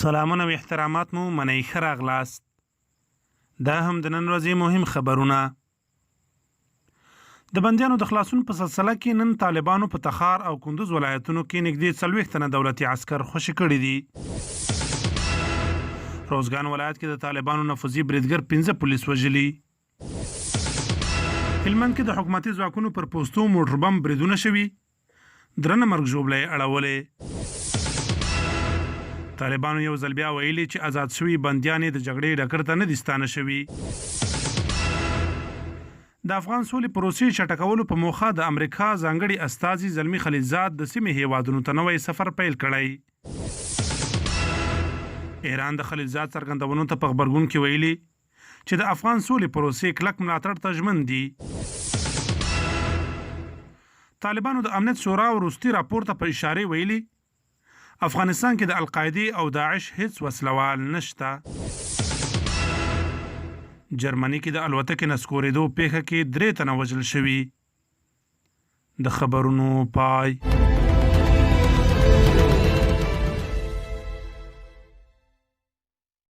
سلامونه و احترامات مو منئ ښه راغلاست. دا هم د نن ورځې مهم خبرونه. د بندیانو د خلاصون په سلسله کې نن طالبانو په تخار او کندوز ولایتونو کې نږدې 40 تنه دولتي عسکر خوشي کړي دي. روزګان ولایت کې د طالبانو نفوذي بریدګر 15 پولیس وژلي. هلمند کې د حکومتي ځواکونو پر پوستو موټر بم بریدونه شوي. درنه مرګ ژوبله یې اړولې. طالبانو یو ځل بیا ویلي چې آزاد شوي بندیان د جګړې ډګر ته نه دي ستانه شوي. د افغان سولې پروسې چټکولو په موخه د امریکا ځانګړي استازي زلمي خلیلزاد د سیمې هیوادونو ته نوی سفر پیل کړی. ایران د خلیلزاد څرګندونو ته په غبرګون کې ویلي چې د افغان سولې پروسې کلک ملاتړ ته ژمن دي. طالبانو د امنیت شورا وروستي راپور ته په اشاره ویلي افغانستان کې د القاعده او داعش هیڅ وسلوال نشته. جرمني کې د الوتکې نسکورېدو پیښه کې 3 تنه وژل شوي. د خبرونو پای.